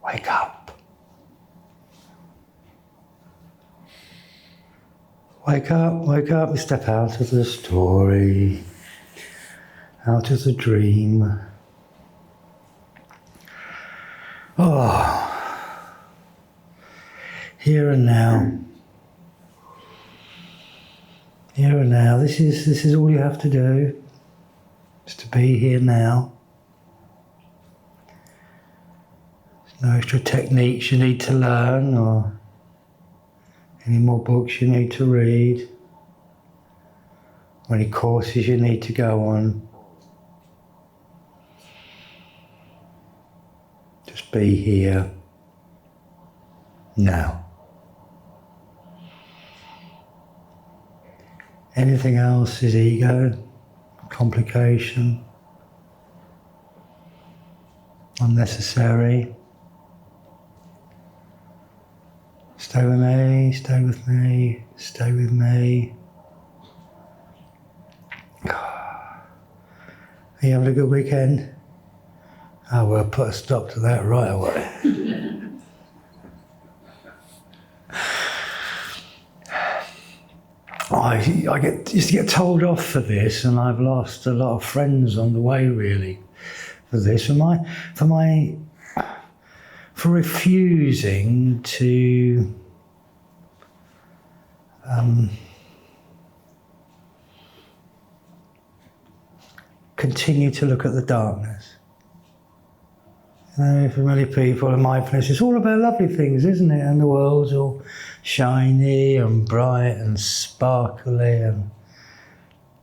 Wake up. Wake up, wake up, and step out of the story, out of the dream. Oh, here and now. Here and now. This is all you have to do, is to be here now. There's no extra techniques you need to learn or any more books you need to read or any courses you need to go on. Just be here now. Anything else is ego, complication, unnecessary. Stay with me, stay with me, stay with me. Are you having a good weekend? Oh, well, put a stop to that right away. I used to get told off for this, and I've lost a lot of friends on the way, really, for this. For refusing to continue to look at the darkness. You know, for many people in mindfulness, it's all about lovely things, isn't it? And the world's all shiny and bright and sparkly and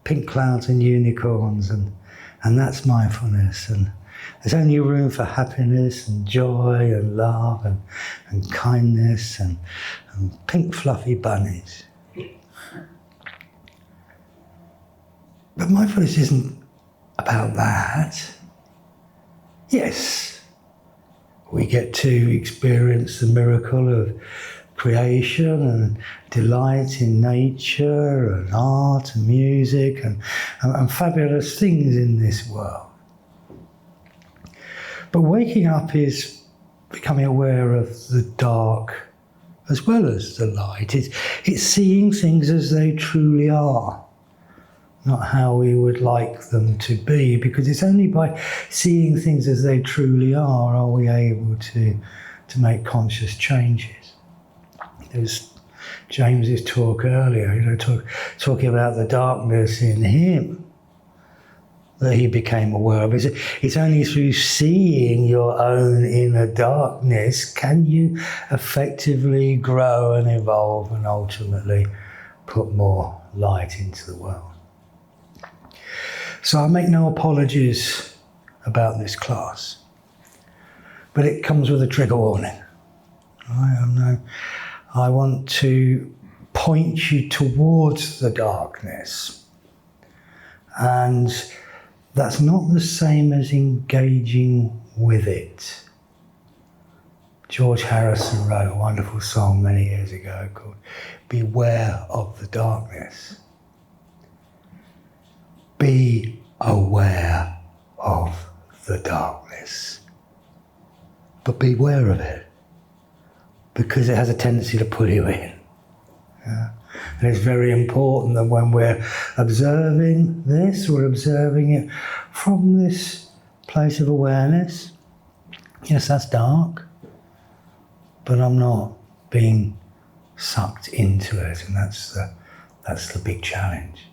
pink clouds and unicorns, and that's mindfulness. And there's only room for happiness and joy and love and kindness and pink fluffy bunnies. But mindfulness isn't about that. Yes, we get to experience the miracle of creation and delight in nature and art and music and fabulous things in this world. But waking up is becoming aware of the dark as well as the light. It's seeing things as they truly are, not how we would like them to be, because it's only by seeing things as they truly are we able to make conscious changes. There was James's talk earlier, talking about the darkness in him that he became aware of. It's only through seeing your own inner darkness can you effectively grow and evolve and ultimately put more light into the world. So I make no apologies about this class, but it comes with a trigger warning. I want to point you towards the darkness, and that's not the same as engaging with it. George Harrison wrote a wonderful song many years ago called "Beware of the Darkness." Be aware of the darkness, but beware of it, because it has a tendency to pull you in. Yeah? And it's very important that when we're observing this, we're observing it from this place of awareness. Yes, that's dark, but I'm not being sucked into it, and that's the big challenge.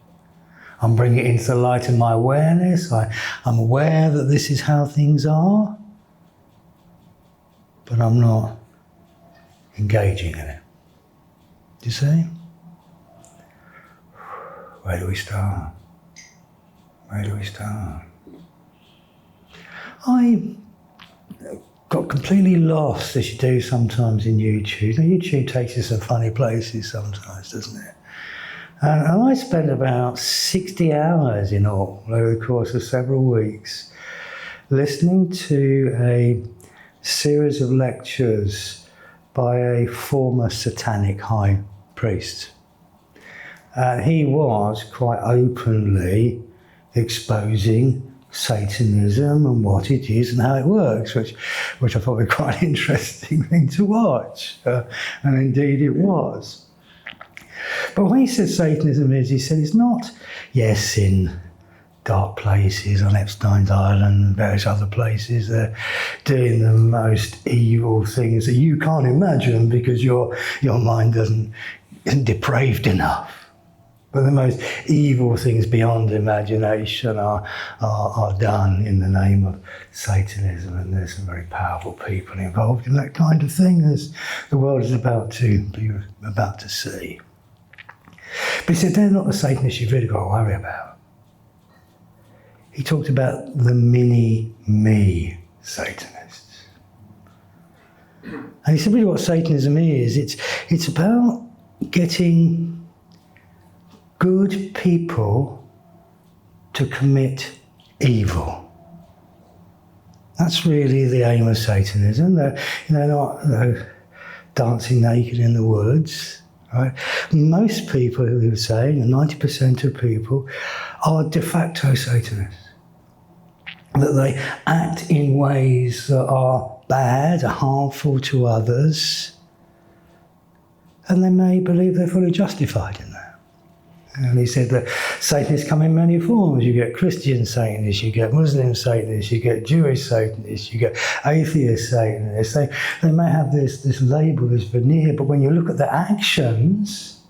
I'm bringing it into the light of my awareness. I'm aware that this is how things are, but I'm not engaging in it. Do you see? Where do we start? Where do we start? I got completely lost, as you do sometimes in YouTube. Now, YouTube takes you some funny places sometimes, doesn't it? And I spent about 60 hours in all over the course of several weeks listening to a series of lectures by a former Satanic high priest. He was quite openly exposing Satanism and what it is and how it works, which I thought was quite an interesting thing to watch, and indeed it was. But when he said Satanism is, he said it's not, yes, in dark places on Epstein's Island and various other places, they're doing the most evil things that you can't imagine because your mind isn't depraved enough. But the most evil things beyond imagination are done in the name of Satanism, and there's some very powerful people involved in that kind of thing, as the world is about to see. But he said they're not the Satanists you've really got to worry about. He talked about the mini-me Satanists. And he said really what Satanism is, it's about getting good people to commit evil. That's really the aim of Satanism. They're not dancing naked in the woods. Right? Most people, he was saying, 90% of people, are de facto Satanists. That they act in ways that are bad, harmful to others, and they may believe they're fully justified in that. And he said that Satanists come in many forms. You get Christian Satanists, you get Muslim Satanists, you get Jewish Satanists, you get atheist Satanists. They may have this label, this veneer, but when you look at the actions,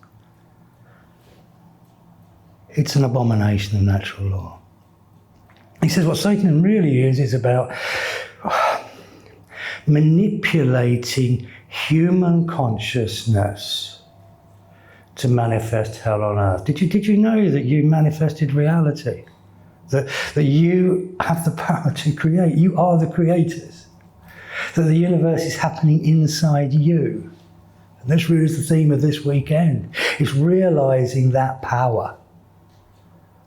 it's an abomination of natural law. He says what Satanism really is about manipulating human consciousness to manifest hell on earth. Did you know that you manifested reality? That you have the power to create. You are the creators. That the universe is happening inside you. And this really is the theme of this weekend. It's realising that power.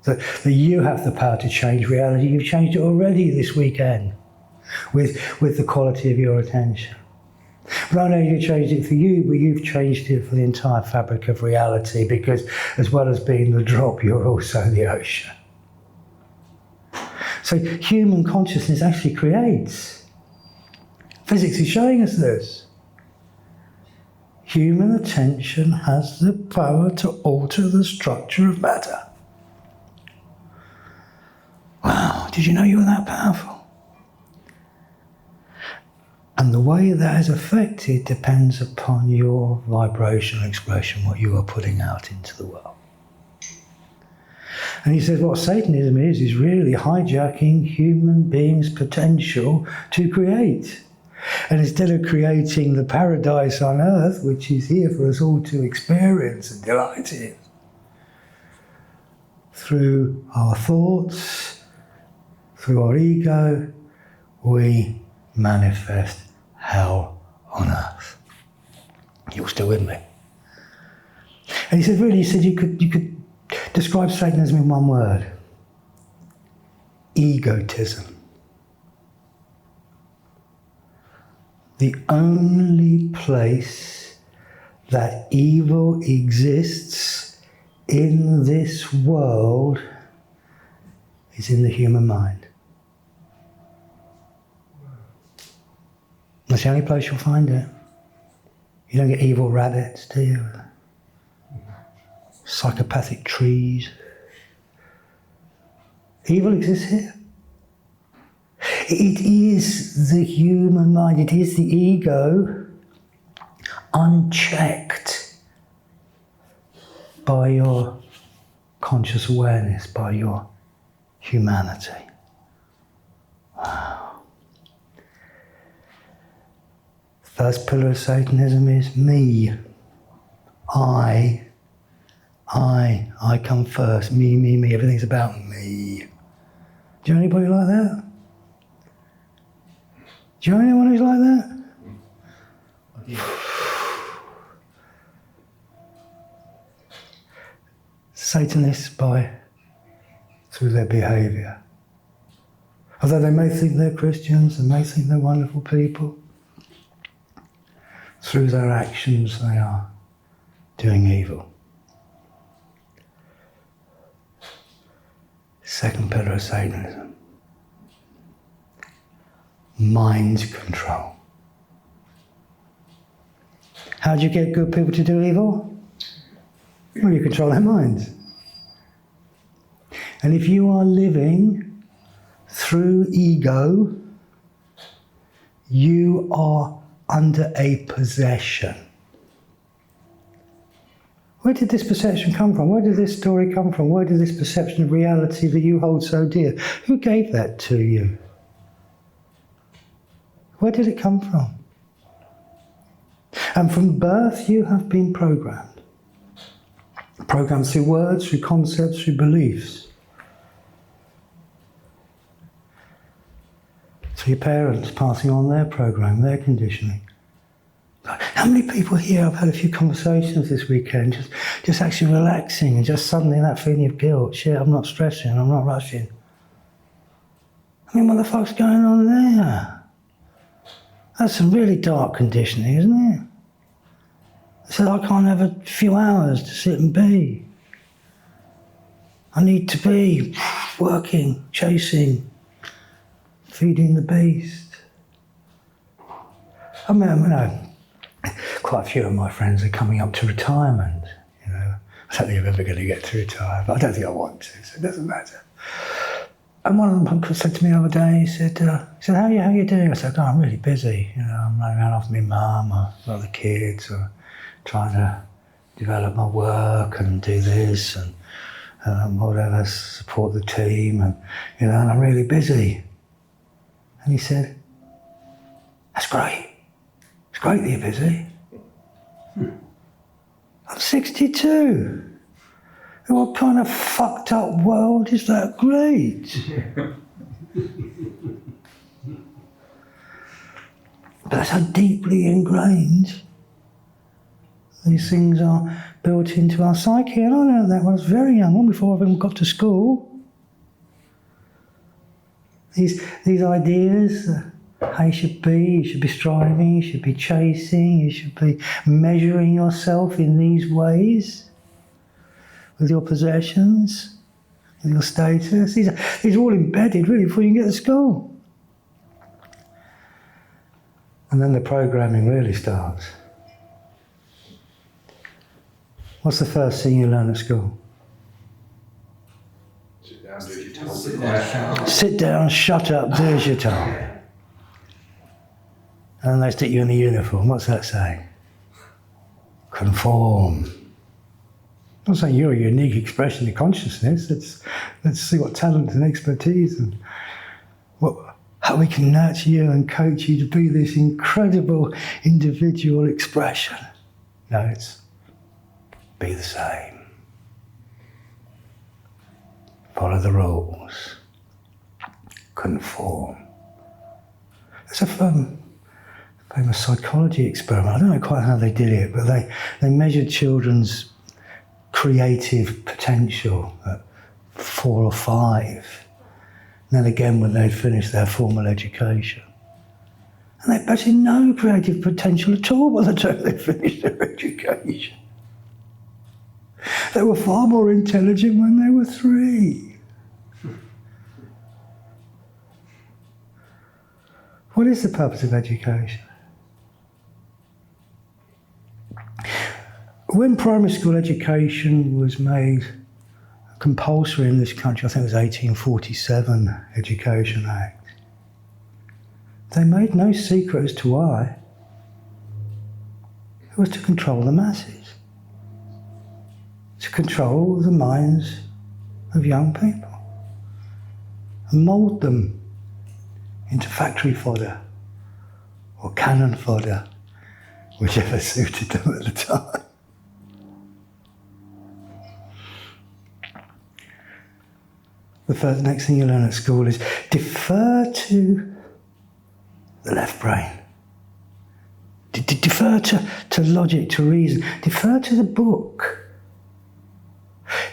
That you have the power to change reality. You've changed it already this weekend with the quality of your attention. But not only you changed it for you, but you've changed it for the entire fabric of reality, because as well as being the drop, you're also the ocean. So human consciousness actually creates. Physics is showing us this. Human attention has the power to alter the structure of matter. Wow, did you know you were that powerful? And the way that is affected depends upon your vibrational expression, what you are putting out into the world. And he says what Satanism is really hijacking human beings' potential to create. And instead of creating the paradise on earth, which is here for us all to experience and delight in, through our thoughts, through our ego, we manifest hell on earth. You're still with me? And he said, really, you could describe Satanism in one word. Egotism. The only place that evil exists in this world is in the human mind. That's the only place you'll find it. You don't get evil rabbits, do you? Psychopathic trees. Evil exists here. It is the human mind, it is the ego, unchecked by your conscious awareness, by your humanity. Wow. First pillar of Satanism is me. I come first. Me. Everything's about me. Do you know anybody like that? Do you know anyone who's like that? Satanists through their behaviour. Although they may think they're Christians and may think they're wonderful people, through their actions they are doing evil. Second pillar of Satanism, mind control. How do you get good people to do evil? Well, you control their minds. And if you are living through ego, you are under a possession. Where did this perception come from? Where did this story come from? Where did this perception of reality that you hold so dear? Who gave that to you? Where did it come from? And from birth you have been programmed. Programmed through words, through concepts, through beliefs. Through your parents passing on their program, their conditioning. How many people here, I've had a few conversations this weekend, just actually relaxing and just suddenly that feeling of guilt, shit, I'm not stressing, I'm not rushing. I mean, what the fuck's going on there? That's some really dark conditioning, isn't it? So I can't have a few hours to sit and be. I need to be working, chasing, feeding the beast. I mean, quite a few of my friends are coming up to retirement. You know, I don't think I'm ever going to get to retire, but I don't think I want to, so it doesn't matter. And one of them said to me the other day, he said, how are you doing? I said, oh, I'm really busy. You know, I'm running around after my mum or other kids, or trying to develop my work and do this and whatever, support the team, and you know, and I'm really busy. And he said, that's great. It's great that you're busy. I'm 62. In what kind of fucked up world is that great? But that's how deeply ingrained these things are built into our psyche. And I learned that when I was very young, long before I even got to school. These ideas, how you should be striving, you should be chasing, you should be measuring yourself in these ways, with your possessions, with your status. These are all embedded really before you get to school. And then the programming really starts. What's the first thing you learn at school? Sit down, shut up, do as you're told. And then they stick you in the uniform. What's that saying? Conform. I'm not saying you're a unique expression of consciousness. Let's see what talent and expertise and how we can nurture you and coach you to be this incredible individual expression. No, it's be the same. Follow the rules. Conform. There's a famous psychology experiment. I don't know quite how they did it, but they measured children's creative potential at 4 or 5. And then again when they'd finished their formal education. And they had basically no creative potential at all by the time they finished their education. They were far more intelligent when they were 3. What is the purpose of education? When primary school education was made compulsory in this country, I think it was 1847 Education Act, they made no secret as to why. It was to control the masses, to control the minds of young people, and mould them into factory fodder or cannon fodder, whichever suited them at the time. The next thing you learn at school is defer to the left brain. Defer to logic, to reason. Defer to the book.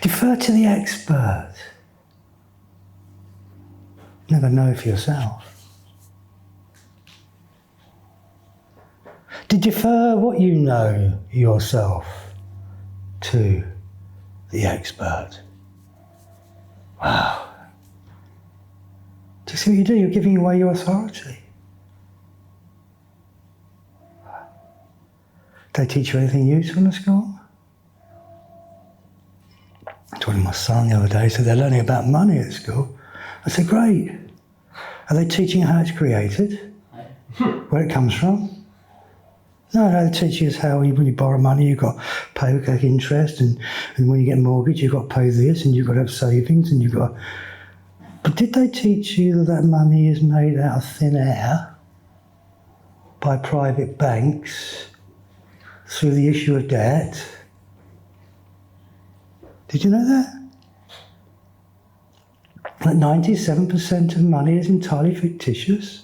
Defer to the expert. Never know for yourself. To defer what you know yourself to the expert. Wow. Do you see what you do? You're giving away your authority. Did they teach you anything useful in school? I told my son the other day, so they're learning about money at school. I said, great. Are they teaching you how it's created? Where it comes from? No, they're teaching us how when you borrow money, you've got to pay like interest, and when you get a mortgage, you've got to pay this, and you've got to have savings, and you've got to... But did they teach you that money is made out of thin air by private banks through the issue of debt? Did you know that? That 97% of money is entirely fictitious.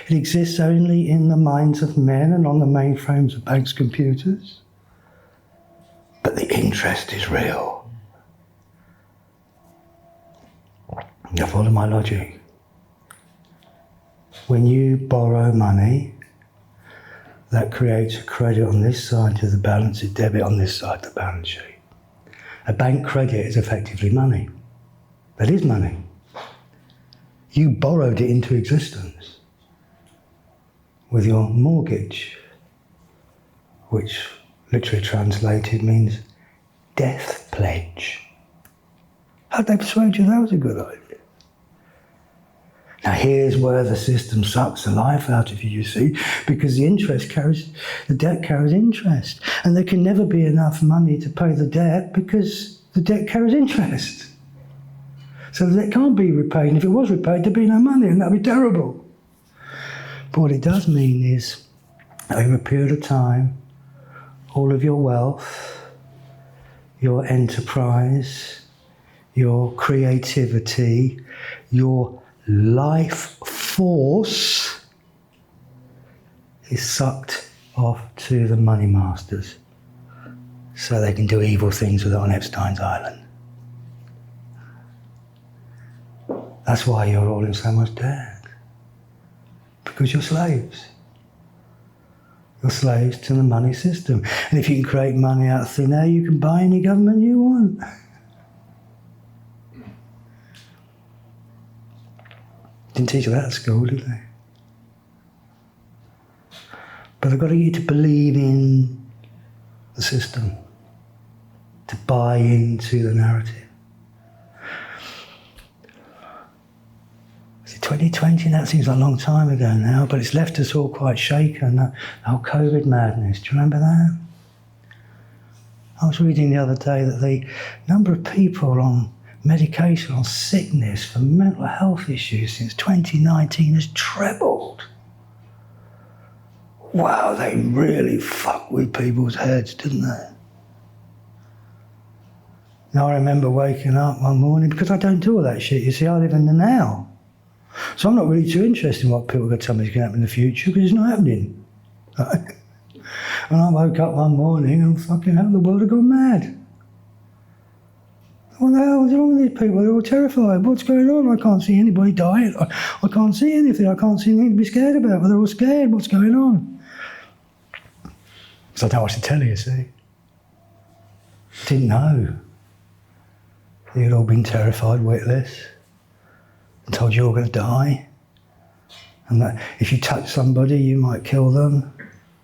It exists only in the minds of men and on the mainframes of banks' computers. But the interest is real. Now follow my logic. When you borrow money, that creates a credit on this side of the balance, a debit on this side of the balance sheet. A bank credit is effectively money. That is money. You borrowed it into existence with your mortgage, which literally translated means death pledge. How'd they persuade you that was a good idea? Now here's where the system sucks the life out of you, you see, because the debt carries interest, and there can never be enough money to pay the debt because the debt carries interest. So the debt can't be repaid, and if it was repaid, there'd be no money, and that'd be terrible. But what it does mean is, over a period of time, all of your wealth, your enterprise, your creativity, your life force is sucked off to the money masters so they can do evil things with it on Epstein's Island. That's why you're all in so much debt. Because you're slaves. You're slaves to the money system. And if you can create money out of thin air, you can buy any government you want. Didn't teach you that at school, did they? But I've got to get you to believe in the system, to buy into the narrative. Is it 2020? That seems like a long time ago now, but it's left us all quite shaken, the whole COVID madness. Do you remember that? I was reading the other day that the number of people on medication on sickness for mental health issues since 2019 has trebled. Wow, they really fuck with people's heads, didn't they? Now I remember waking up one morning, because I don't do all that shit, you see, I live in the now. So I'm not really too interested in what people are going to tell me is going to happen in the future, because it's not happening. And I woke up one morning and fucking hell, the world had gone mad. What the hell is wrong with these people? They're all terrified. What's going on? I can't see anybody dying. I can't see anything. I can't see anything to be scared about. But they're all scared. What's going on? Because I don't watch the telly, you see. Didn't know. You'd all been terrified, witless, and told you're all going to die. And that if you touch somebody, you might kill them.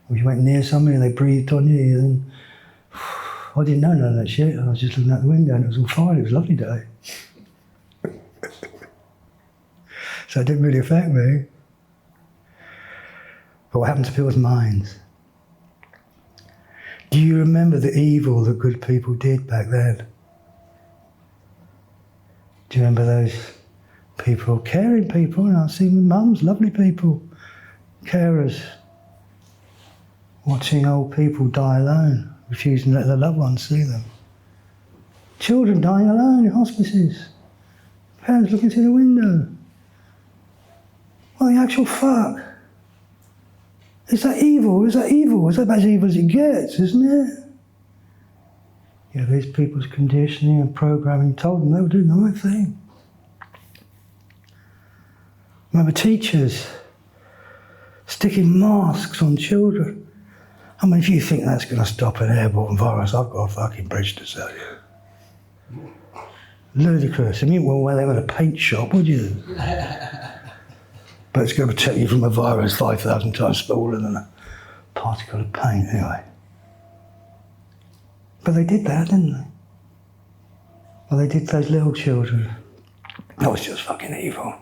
Or if you went near somebody and they breathed on you, then... I didn't know none of that shit. I was just looking out the window and it was all fine. It was a lovely day. So it didn't really affect me. But what happened to people's minds? Do you remember the evil that good people did back then? Do you remember those people, caring people? And I've seen mums, lovely people, carers, watching old people die alone, refusing to let their loved ones see them. Children dying alone in hospices. Parents looking through the window. What the actual fuck? Is that evil? Is that evil? Is that about as evil as it gets, isn't it? Yeah, these people's conditioning and programming told them they were doing the right thing. Remember teachers sticking masks on children. I mean, if you think that's going to stop an airborne virus, I've got a fucking bridge to sell you. Ludicrous. I mean, well, they were in a paint shop, would you? But it's going to protect you from a virus 5,000 times smaller than a particle of paint, anyway. But they did that, didn't they? Well, they did those little children. That was just fucking evil.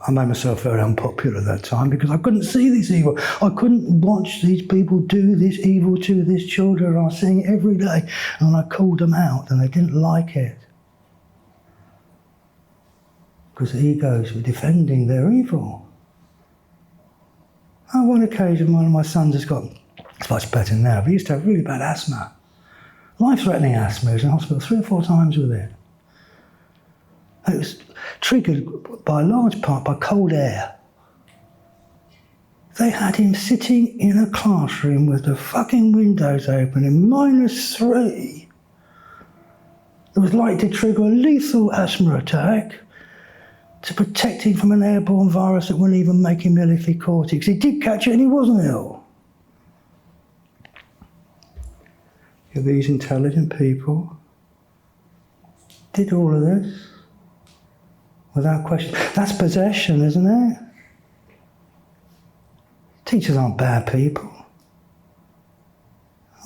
I made myself very unpopular at that time because I couldn't see this evil. I couldn't watch these people do this evil to these children. I was seeing it every day, and I called them out, and they didn't like it. Because egos were defending their evil. On one occasion, one of my sons has got, it's much better now, but he used to have really bad asthma. Life-threatening asthma. He was in hospital 3 or 4 times with it. It was triggered by a large part by cold air. They had him sitting in a classroom with the fucking windows open in -3. It was likely to trigger a lethal asthma attack to protect him from an airborne virus that wouldn't even make him ill if he caught it. Because he did catch it and he wasn't ill. These intelligent people did all of this without question. That's possession, isn't it? Teachers aren't bad people.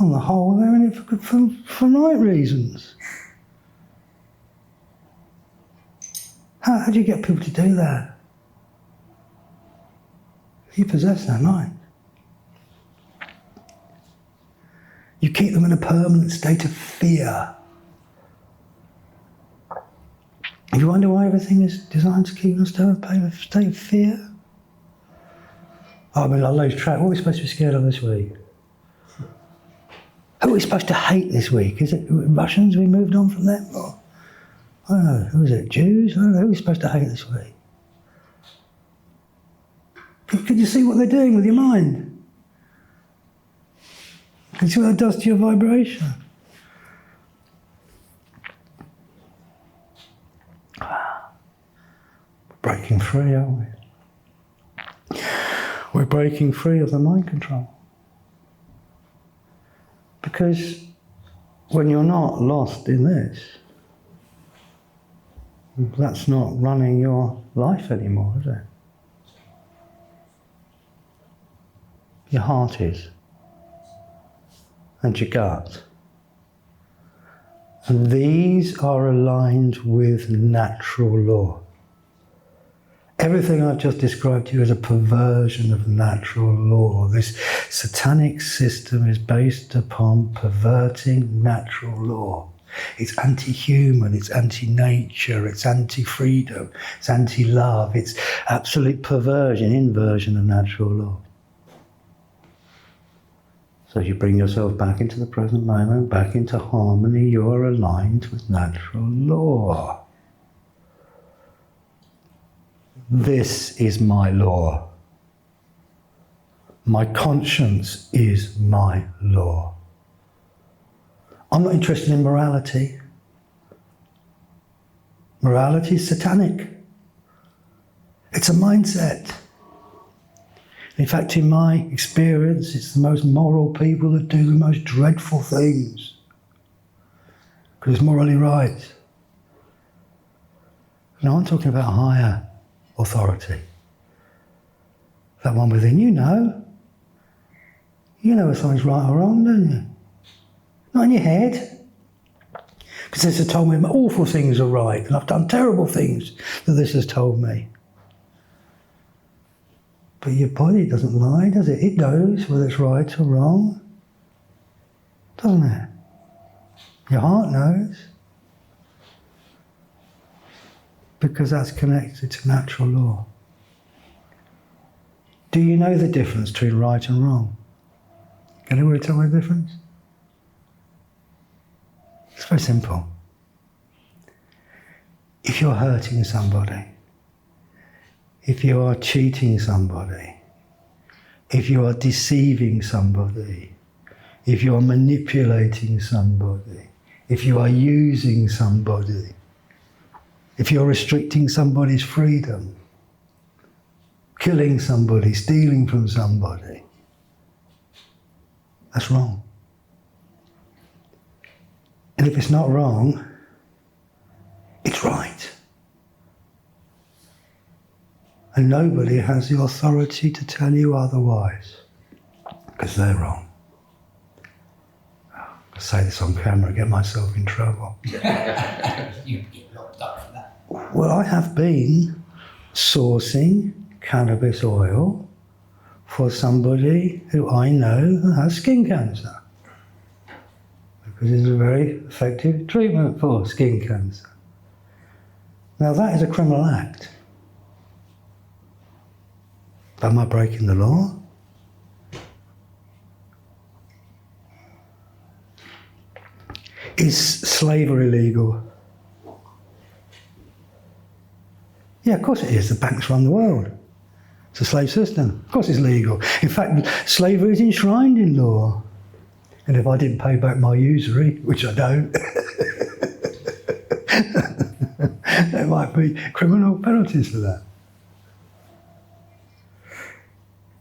On the whole, they're in it for right reasons. How do you get people to do that? You possess their mind. You keep them in a permanent state of fear. You wonder why everything is designed to keep us in a state of fear? I mean, I lose track. What are we supposed to be scared of this week? Who are we supposed to hate this week? Is it Russians? We moved on from them? Or, I don't know. Who is it? Jews? I don't know. Who are we supposed to hate this week? Can you see what they're doing with your mind? Can you see what that does to your vibration? Breaking free, aren't we? We're breaking free of the mind control. Because when you're not lost in this, that's not running your life anymore, is it? Your heart is. And your gut. And these are aligned with natural law. Everything I've just described to you is a perversion of natural law. This satanic system is based upon perverting natural law. It's anti-human, it's anti-nature, it's anti-freedom, it's anti-love, it's absolute perversion, inversion of natural law. So you bring yourself back into the present moment, back into harmony, you are aligned with natural law. This is my law. My conscience is my law. I'm not interested in morality. Morality is satanic. It's a mindset. In fact, in my experience, it's the most moral people that do the most dreadful things. Because it's morally right. No, I'm talking about higher authority. That one within you know. You know if something's right or wrong, don't you? Not in your head. Because this has told me awful things are right, and I've done terrible things that this has told me. But your body doesn't lie, does it? It knows whether it's right or wrong, doesn't it? Your heart knows. Because that's connected to natural law. Do you know the difference between right and wrong? Can anybody tell me the difference? It's very simple. If you're hurting somebody, if you are cheating somebody, if you are deceiving somebody, if you are manipulating somebody, if you are using somebody, if you're restricting somebody's freedom, killing somebody, stealing from somebody, that's wrong. And if it's not wrong, it's right. And nobody has the authority to tell you otherwise, because they're wrong. say this on camera, get myself in trouble. You get locked up for that. Well, I have been sourcing cannabis oil for somebody who I know has skin cancer. Because it's a very effective treatment for skin cancer. Now that is a criminal act. Am I breaking the law? Is slavery legal? Yeah, of course it is. The banks run the world. It's a slave system. Of course it's legal. In fact, slavery is enshrined in law. And if I didn't pay back my usury, which I don't, there might be criminal penalties for that.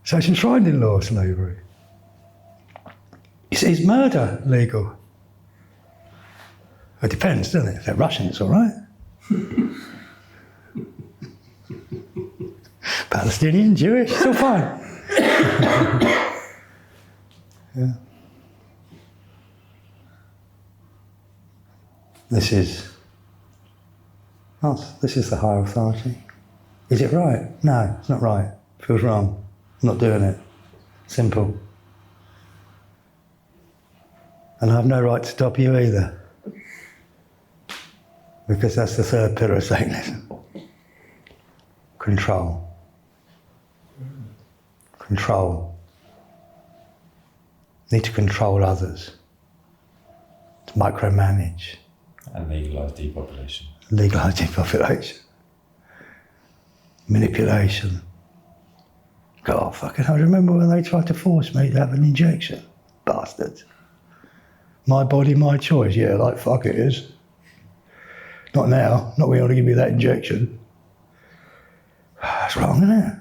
So it's enshrined in law, slavery. Is murder legal? It depends, doesn't it? If they're Russian, it's all right. Palestinian, Jewish, it's all fine. Yeah. This is the higher authority. Is it right? No, it's not right. It feels wrong. I'm not doing it. Simple. And I have no right to stop you either. Because that's the third pillar of Satanism. Control. Control. Need to control others. To micromanage. And legalise depopulation. Legalise depopulation. Manipulation. God, fucking hell, I remember when they tried to force me to have an injection. Bastards. My body, my choice. Yeah, like fuck it is. Not now. Not when you want to give me that injection. That's wrong, isn't it?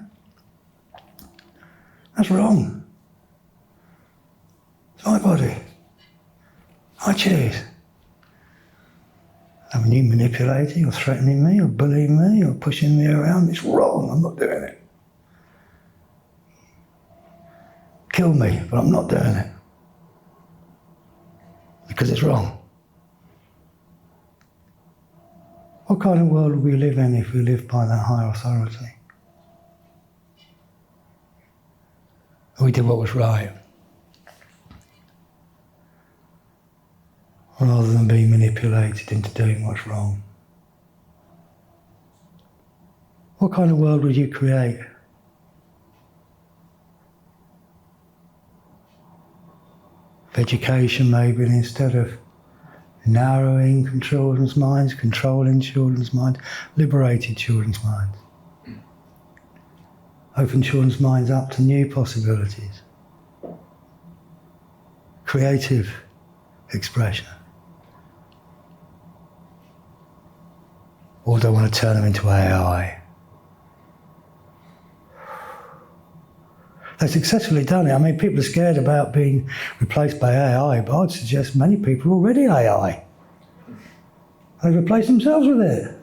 That's wrong. It's my body. I choose. Having you manipulating or threatening me or bullying me or pushing me around, it's wrong. I'm not doing it. Kill me, but I'm not doing it. Because it's wrong. What kind of world would we live in if we lived by that higher authority? We did what was right. Rather than being manipulated into doing what's wrong. What kind of world would you create? Education maybe, and instead of narrowing children's minds, controlling children's minds, liberated children's minds. Open children's minds up to new possibilities. Creative expression. Or do I want to turn them into AI? They've successfully done it. I mean, people are scared about being replaced by AI, but I'd suggest many people are already AI. They've replaced themselves with it.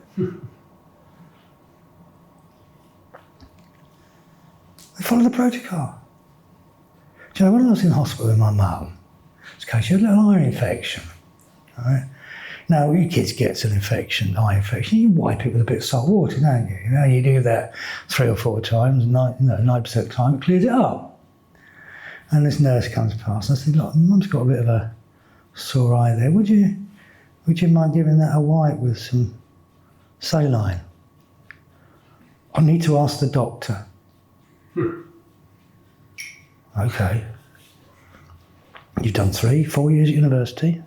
They follow the protocol. Do you know, when I was in hospital with my mum, she had a little eye infection. Right? Now, you kids get an infection, eye infection, you wipe it with a bit of salt water, don't you? You know, you do that 3 or 4 times, and 9% of the time it clears it up. And this nurse comes past and I said, look, Mum's got a bit of a sore eye there. Would you mind giving that a wipe with some saline? I need to ask the doctor. Okay. You've done 3-4 years at university.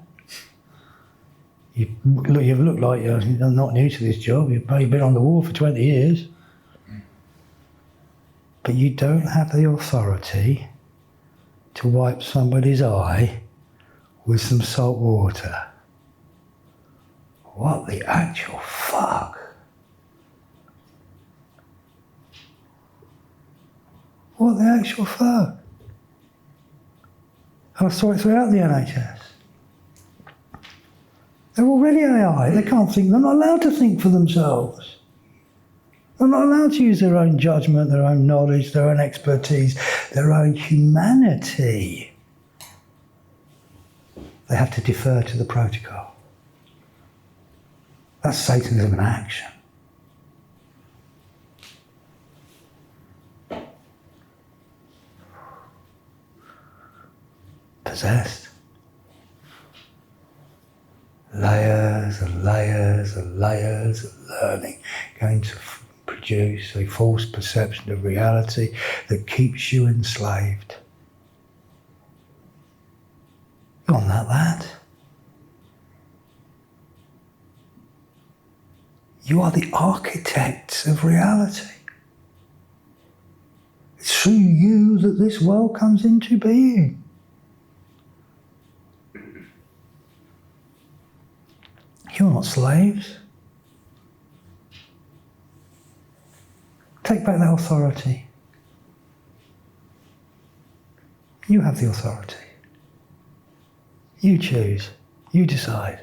You've looked like you're not new to this job. You've been on the wall for 20 years. But you don't have the authority to wipe somebody's eye with some salt water. What the actual fuck? What the actual fuck? And I saw it throughout the NHS. They're already AI. They can't think. They're not allowed to think for themselves. They're not allowed to use their own judgment, their own knowledge, their own expertise, their own humanity. They have to defer to the protocol. That's Satanism in action. Possessed. Layers and layers and layers of learning going to produce a false perception of reality that keeps you enslaved. You're not that. You are the architects of reality. It's through you that this world comes into being. You're not slaves. Take back that authority. You have the authority. You choose. You decide.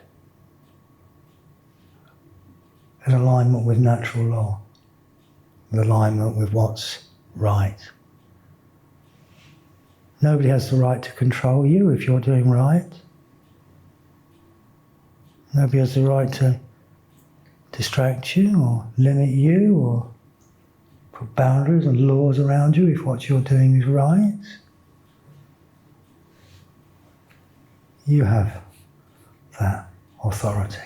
In alignment with natural law. In alignment with what's right. Nobody has the right to control you if you're doing right. Nobody has the right to distract you or limit you or put boundaries and laws around you if what you're doing is right. You have that authority.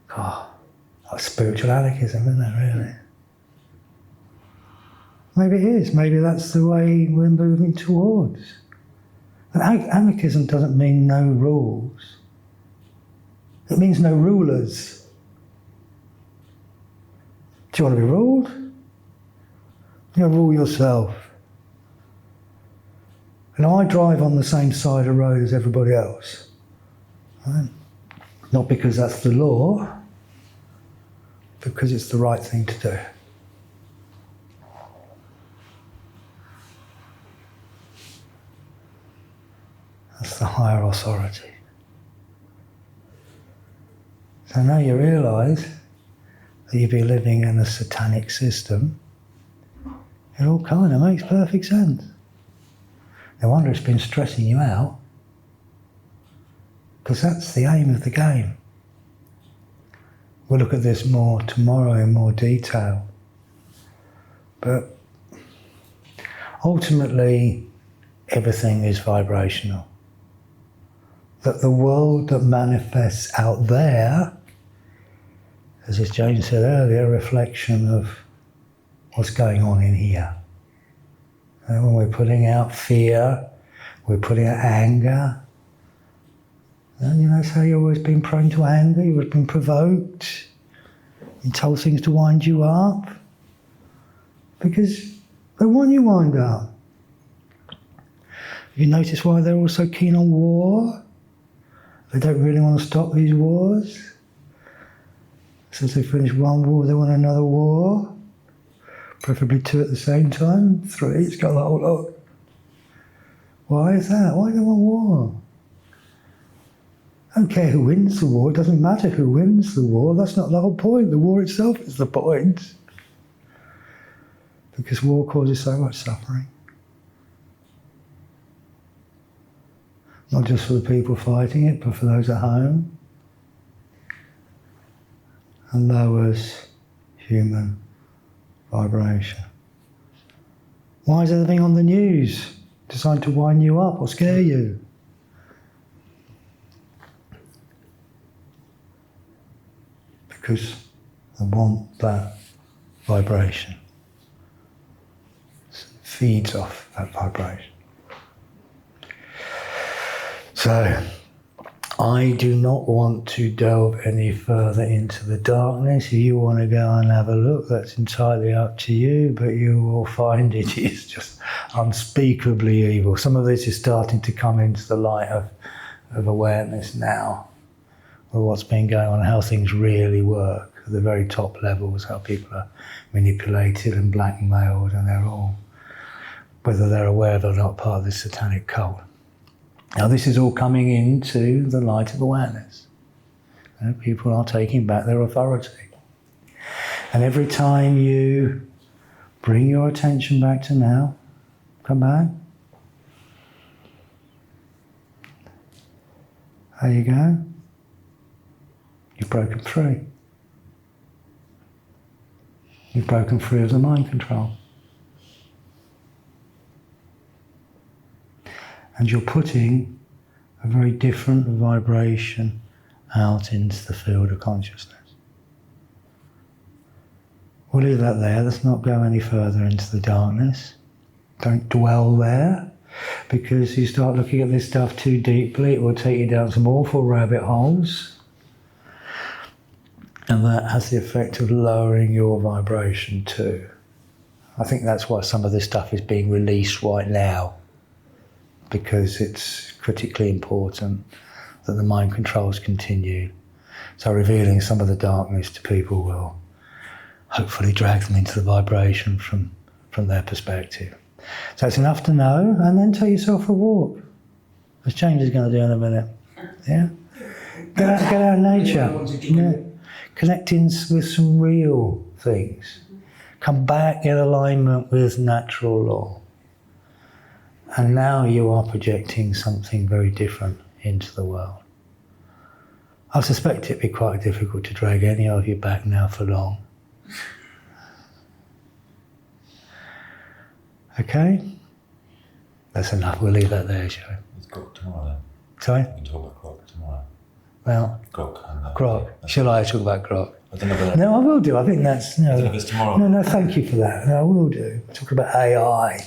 God, that's spiritual anarchism, isn't it, really? Maybe it is. Maybe that's the way we're moving towards. But anarchism doesn't mean no rules. It means no rulers. Do you want to be ruled? You rule yourself. And I drive on the same side of the road as everybody else. Right? Not because that's the law, because it's the right thing to do. That's the higher authority. So now you realise that you've been living in a satanic system. It all kind of makes perfect sense. No wonder it's been stressing you out, because that's the aim of the game. We'll look at this more tomorrow in more detail. But ultimately, everything is vibrational. That the world that manifests out there, as James said earlier, a reflection of what's going on in here. And when we're putting out fear, we're putting out anger. And that's how you've always been prone to anger, you've always been provoked. You told things to wind you up. Because they want you wind up. You notice why they're all so keen on war? They don't really want to stop these wars. Since they finish one war, they want another war. Preferably 2 at the same time, 3, it's got the whole lot. Why is that? Why do they want war? I don't care who wins the war, it doesn't matter who wins the war, that's not the whole point. The war itself is the point. Because war causes so much suffering. Not just for the people fighting it, but for those at home. And lowers human vibration. Why is everything on the news designed to wind you up or scare you? Because they want that vibration. It feeds off that vibration. So, I do not want to delve any further into the darkness. If you want to go and have a look, that's entirely up to you, but you will find it is just unspeakably evil. Some of this is starting to come into the light of awareness now, of what's been going on, how things really work at the very top levels, how people are manipulated and blackmailed, and they're all, whether they're aware of it or not, part of this satanic cult. Now this is all coming into the light of awareness. People are taking back their authority. And every time you bring your attention back to now, come back. There you go. You've broken free. You've broken free of the mind control. And you're putting a very different vibration out into the field of consciousness. We'll leave that there. Let's not go any further into the darkness. Don't dwell there, because you start looking at this stuff too deeply, it will take you down some awful rabbit holes. And that has the effect of lowering your vibration too. I think that's why some of this stuff is being released right now, because it's critically important that the mind controls continue. So revealing some of the darkness to people will hopefully drag them into the vibration from their perspective. So it's enough to know, and then take yourself for a walk, as James is going to do in a minute. Yeah? Get out in nature. Yeah. Connecting with some real things. Come back in alignment with natural law. And now you are projecting something very different into the world. I suspect it'd be quite difficult to drag any of you back now for long. Okay? That's enough. We'll leave that there, shall we? It's Grok tomorrow then. Sorry? We can talk about Grok tomorrow. Well, Grok. Shall I talk about Grok? I don't know whether... No, I will do. I think that's... I don't know if it's tomorrow. No, thank you for that. No, I will do. Talk about AI.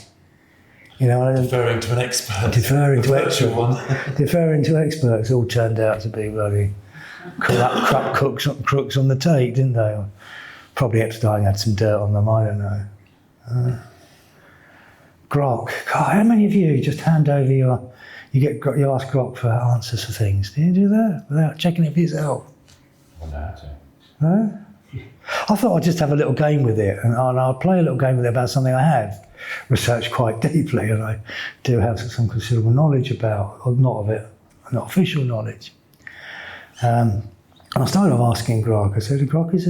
You know, Deferring to an expert. Deferring to virtual experts. one. Deferring to experts all turned out to be bloody corrupt crooks on the take, didn't they? Probably Epstein had some dirt on them, I don't know. Grok. God, how many of you just hand over you ask Grok for answers for things? Do you do that without checking it for yourself? I wonder how to. No? I thought I'd just have a little game with it, and I'll play a little game with it about something I have researched quite deeply, and I do have some considerable knowledge about, or not of it, not official knowledge. And I started off asking Grok. I said, Grok, is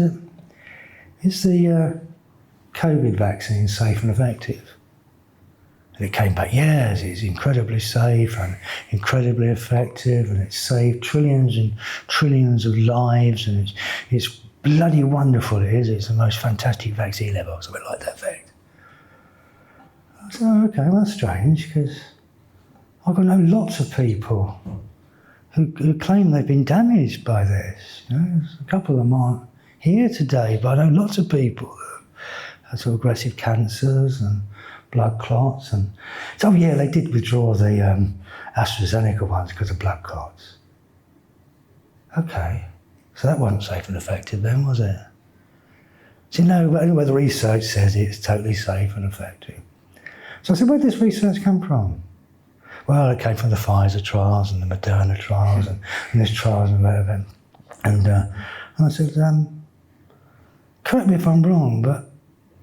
the COVID vaccine safe and effective? And it came back, yes, it's incredibly safe and incredibly effective, and it's saved trillions and trillions of lives, and it's bloody wonderful, it is. It's the most fantastic vaccine ever, or something like that effect. I said, oh, okay, well, that's strange, because I've got to know lots of people who claim they've been damaged by this. You know, a couple of them aren't here today, but I know lots of people that have sort of aggressive cancers and blood clots, and so yeah, they did withdraw the AstraZeneca ones because of blood clots. Okay, so that wasn't safe and effective then, was it? So no, but anyway, the research says it's totally safe and effective. So I said, where did this research come from? Well, it came from the Pfizer trials and the Moderna trials and this trials and whatever. And I said, correct me if I'm wrong, but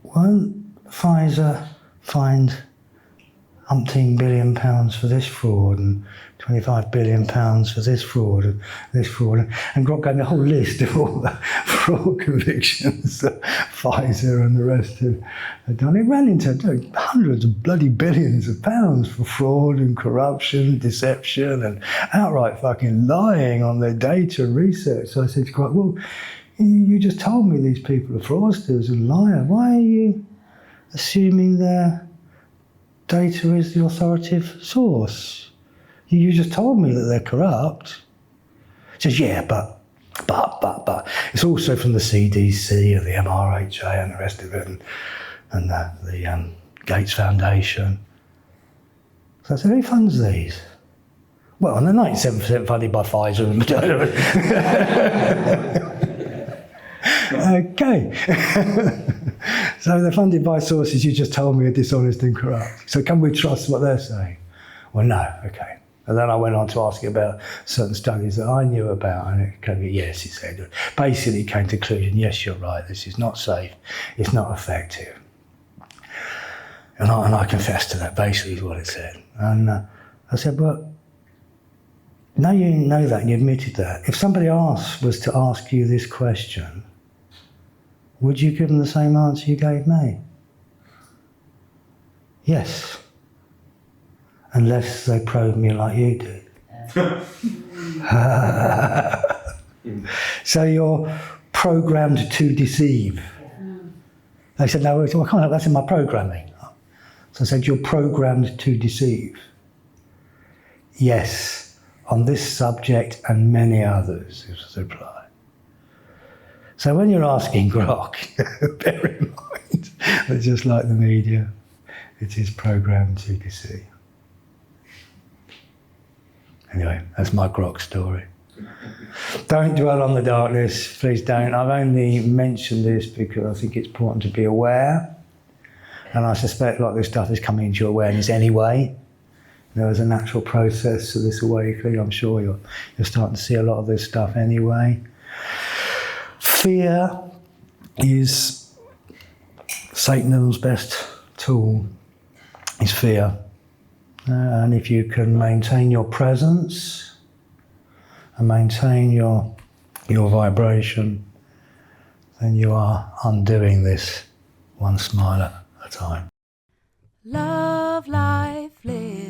won't Pfizer fined umpteen £1 billion for this fraud and £25 billion for this fraud and this fraud? And Grok gave me a whole list of all the fraud convictions that Pfizer and the rest had done. It ran into hundreds of bloody billions of pounds for fraud and corruption, deception, and outright fucking lying on their data and research. So I said to Grok, well, you just told me these people are fraudsters and liars. Why are you assuming their data is the authoritative source? You just told me that they're corrupt. He says, yeah, but it's also from the CDC and the MRHA and the rest of it, and the Gates Foundation. So I said, who funds these? Well, and they're 97% funded by Pfizer and Moderna. Okay. So they're funded by sources you just told me are dishonest and corrupt. So can we trust what they're saying? Well, no. Okay. And then I went on to ask about certain studies that I knew about, and it came, yes, it said, basically it came to the conclusion, yes, you're right, this is not safe, it's not effective. And I confessed to that, basically is what it said. And I said, well, now you know that and you admitted that. If somebody else was to ask you this question, would you give them the same answer you gave me? Yes. Unless they probe me like you did. So you're programmed to deceive. They said, no, well, I can't, that's in my programming. So I said, you're programmed to deceive. Yes, on this subject and many others, is the reply. So when you're asking grok, bear in mind that just like the media, it is programmed to deceive. Anyway, that's my grok story. Don't dwell on the darkness, please don't. I've only mentioned this because I think it's important to be aware. And I suspect a lot of this stuff is coming into your awareness anyway. There is a natural process to this awakening. I'm sure you're starting to see a lot of this stuff anyway. Fear is Satanism's best tool, is fear. And if you can maintain your presence and maintain your vibration, then you are undoing this one smile at a time. Love, life, live.